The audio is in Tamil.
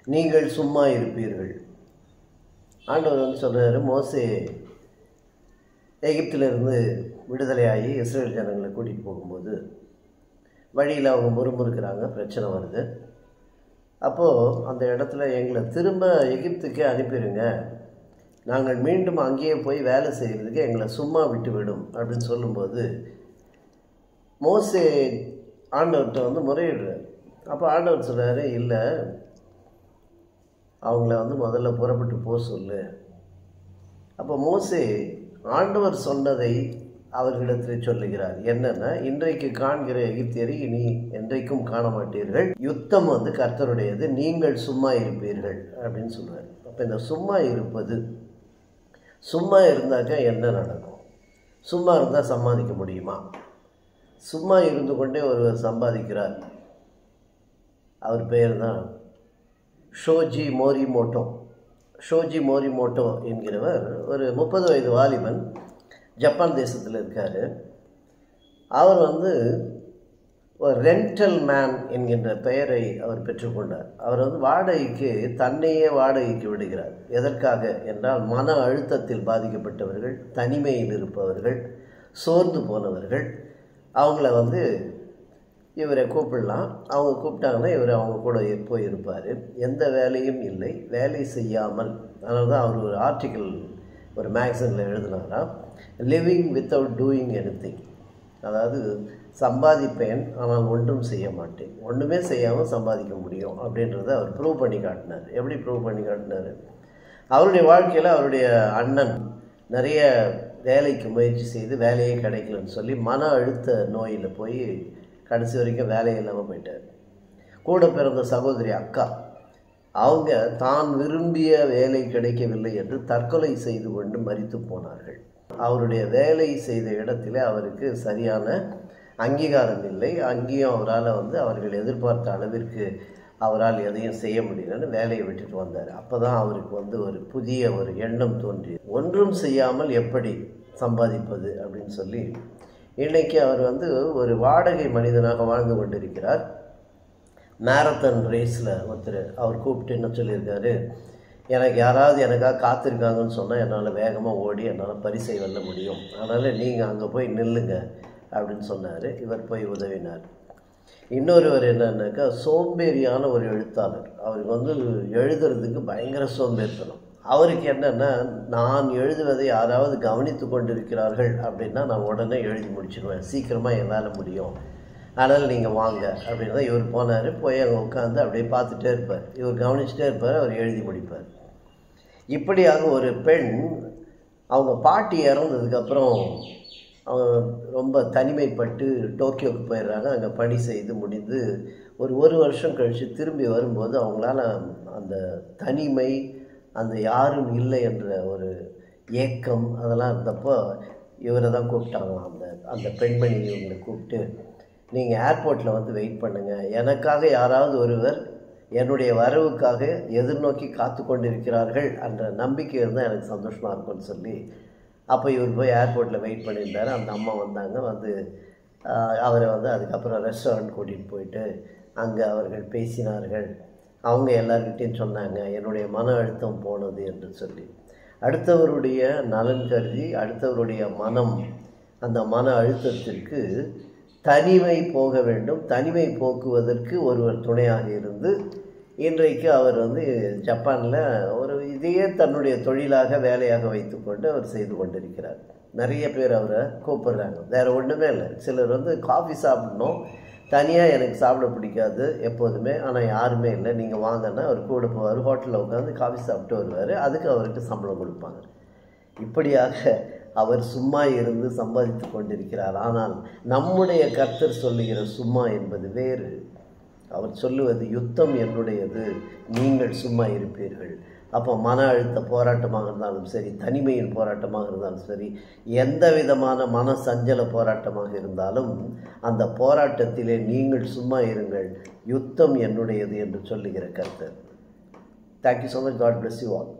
நீங்கள் சும்மா இருப்பீர்கள். ஆண்டவர் வந்து சொல்கிறாரு, மோசே எகிப்திலிருந்து விடுதலையாகி இஸ்ரேல் ஜனங்களை கூட்டிகிட்டு போகும்போது வழியில் அவங்க முறுமுறுக்கிறாங்க, பிரச்சனை வருது. அப்போது அந்த இடத்துல எங்களை திரும்ப எகிப்துக்கே அனுப்பிடுங்க, நாங்கள் மீண்டும் அங்கேயே போய் வேலை செய்கிறதுக்கு எங்களை சும்மா விட்டு விடும் அப்படின்னு சொல்லும்போது மோசே ஆண்டவர்கிட்ட வந்து முறையிடுறார். அப்போ ஆண்டவர் சொல்கிறாரு, இல்லை, அவங்கள வந்து முதல்ல புறப்பட்டு போக சொல்லு. அப்போ மோசே ஆண்டவர் சொன்னதை அவர்களிடத்தில் சொல்லுகிறார். என்னன்னா, இன்றைக்கு காண்கிற எகிப்தியரை இனி என்றைக்கும் காண மாட்டீர்கள், யுத்தம் வந்து கர்த்தருடையது, நீங்கள் சும்மா இருப்பீர்கள் அப்படின்னு சொல்கிறார். அப்போ இந்த சும்மா இருப்பது, சும்மா இருந்தாக்கா என்ன நடக்கும்? சும்மா இருந்தால் சம்பாதிக்க முடியுமா? சும்மா இருந்து கொண்டே ஒருவர் சம்பாதிக்கிறார். அவர் பெயர் தான் ஷோஜி மோரிமோட்டோ. ஷோஜி மோரிமோட்டோ என்கிறவர் ஒரு 30 வயது வாலிபன், ஜப்பான் தேசத்தில் இருக்கார். அவர் வந்து ஒரு ரெண்டல் மேன் என்கின்ற பெயரை அவர் பெற்றுக்கொண்டார். அவர் வந்து வாடகைக்கு, தன்னையே வாடகைக்கு விடுகிறார். எதற்காக என்றால், மன அழுத்தத்தில் பாதிக்கப்பட்டவர்கள், தனிமையில் இருப்பவர்கள், சோர்ந்து போனவர்கள், அவங்கள வந்து இவரை கூப்பிடலாம். அவங்க கூப்பிட்டாங்கன்னா இவர் அவங்க கூட போய் இருப்பார். எந்த வேலையும் இல்லை, வேலை செய்யாமல். அதனால தான் அவர் ஒரு ஆர்டிக்கிள் ஒரு மேக்சினில் எழுதினாராம், லிவிங் வித்தவுட் டூயிங் எனிதிங். அதாவது சம்பாதிப்பேன் ஆனால் ஒன்றும் செய்ய மாட்டேன், ஒன்றுமே செய்யாமல் சம்பாதிக்க முடியும் அப்படின்றத அவர் ப்ரூவ் பண்ணி காட்டினார். எப்படி ப்ரூவ் பண்ணி காட்டினார்? அவருடைய வாழ்க்கையில் அவருடைய அண்ணன் நிறைய வேலைக்கு முயற்சி செய்து வேலையே கிடைக்கலன்னு சொல்லி மன அழுத்த நோயில் போய் கடைசி வரைக்கும் வேலை இல்லாமல் போயிட்டார். கூட பிறந்த சகோதரி அக்கா, அவங்க தான் விரும்பிய வேலை கிடைக்கவில்லை என்று தற்கொலை செய்து கொண்டு மரித்து போனார்கள். அவருடைய வேலை செய்த இடத்துல அவருக்கு சரியான அங்கீகாரம் இல்லை. அங்கேயும் அவரால் வந்து அவர்கள் எதிர்பார்த்த அளவிற்கு அவரால் எதையும் செய்ய முடியலன்னு வேலையை விட்டுட்டு வந்தார். அப்போ தான் அவருக்கு வந்து ஒரு புதிய ஒரு எண்ணம் தோன்றி, ஒன்றும் செய்யாமல் எப்படி சம்பாதிப்பது அப்படின்னு சொல்லி இன்றைக்கி அவர் வந்து ஒரு வாடகை மனிதனாக வாழ்ந்து கொண்டிருக்கிறார். மேரத்தான் ரேஸில் ஒருத்தர் அவர் கூப்பிட்டு என்ன சொல்லியிருக்காரு, எனக்கு யாராவது எனக்காக காத்திருக்காங்கன்னு சொன்னால் என்னால் வேகமாக ஓடி என்னால் பரிசை வெல்ல முடியும், அதனால் நீங்கள் அங்கே போய் நில்லுங்க அப்படின்னு சொன்னார். இவர் போய் உதவினார். இன்னொருவர் என்னன்னாக்கா, சோம்பேறியான ஒரு எழுத்தாளர். அவருக்கு வந்து எழுதுறதுக்கு பயங்கர சோம்பேறித்தனம். அவருக்கு என்னென்னா, நான் எழுதுவதை யாராவது கவனித்து கொண்டிருக்கிறார்கள் அப்படின்னா நான் உடனே எழுதி முடிச்சிடுவேன், சீக்கிரமாக என் வேலை முடியும், அதனால் நீங்கள் வாங்க அப்படின்னு தான் இவர் போனார். போய் அங்கே உட்காந்து அப்படியே பார்த்துட்டே இருப்பார். இவர் கவனிச்சுட்டே இருப்பார், அவர் எழுதி முடிப்பார். இப்படியாக ஒரு பெண், அவங்க பாட்டி இறந்ததுக்கப்புறம் அவங்க ரொம்ப தனிமைப்பட்டு டோக்கியோவுக்கு போயிடுறாங்க. அங்கே பணி செய்து முடிந்து ஒரு வருஷம் கழித்து திரும்பி வரும்போது அவங்களால அந்த தனிமை, அந்த யாரும் இல்லை என்ற ஒரு ஏக்கம் அதெல்லாம் இருந்தப்போ இவரை தான் கூப்பிட்டாங்களாம். அந்த பெண்மணி இவங்களை கூப்பிட்டு, நீங்கள் ஏர்போர்ட்டில் வந்து வெயிட் பண்ணுங்கள், எனக்காக யாராவது ஒருவர் என்னுடைய வரவுக்காக எதிர்நோக்கி காத்து கொண்டிருக்கிறார்கள் என்ற நம்பிக்கை இருந்தால் எனக்கு சந்தோஷமாக இருக்கும்னு சொல்லி அப்போ இவர் போய் ஏர்போர்ட்டில் வெயிட் பண்ணியிருந்தார். அந்த அம்மா வந்தாங்க. வந்து அவரை வந்து அதுக்கப்புறம் ரெஸ்டாரண்ட் கூட்டிகிட்டு போயிட்டு அங்கே அவர்கள் பேசினார்கள். அவங்க எல்லார்கிட்டையும் சொன்னாங்க, என்னுடைய மன அழுத்தம் போனது என்று சொல்லி. அடுத்தவருடைய நலன் கருதி, அடுத்தவருடைய மனம், அந்த மன அழுத்தத்திற்கு தனிமை போக வேண்டும். தனிமை போக்குவதற்கு ஒருவர் துணையாக இருந்து இன்றைக்கு அவர் வந்து ஜப்பானில் ஒரு இதையே தன்னுடைய தொழிலாக வேலையாக வைத்துக்கொண்டு அவர் செய்து கொண்டிருக்கிறார். நிறைய பேர் அவரை கூப்பிடுறாங்க, வேறு ஒன்றுமே இல்லை. சிலர் வந்து காஃபி சாப்பிடணும், தனியாக எனக்கு சாப்பிட பிடிக்காது எப்போதுமே, ஆனால் யாருமே இல்லை, நீங்கள் வாங்கன்னா அவர் கூட போவார், ஹோட்டலில் உட்காந்து காஃபி சாப்பிட்டு வருவார், அதுக்கு அவருக்கு சம்பளம் கொடுப்பாங்க. இப்படியாக அவர் சும்மா இருந்து சம்பாதித்து கொண்டிருக்கிறார். ஆனால் நம்முடைய கர்த்தர் சொல்லுகிற சும்மா என்பது வேறு. அவர் சொல்லுவது, யுத்தம் என்னுடையது, நீங்கள் சும்மா இருப்பீர்கள். அப்போ மன அழுத்த போராட்டமாக இருந்தாலும் சரி, தனிமையின் போராட்டமாக இருந்தாலும் சரி, எந்த விதமான மன சஞ்சல போராட்டமாக இருந்தாலும் அந்த போராட்டத்திலே நீங்கள் சும்மா இருங்கள், யுத்தம் என்னுடையது என்று சொல்லுகிற கர்த்தர். Thank you so much. God bless you all.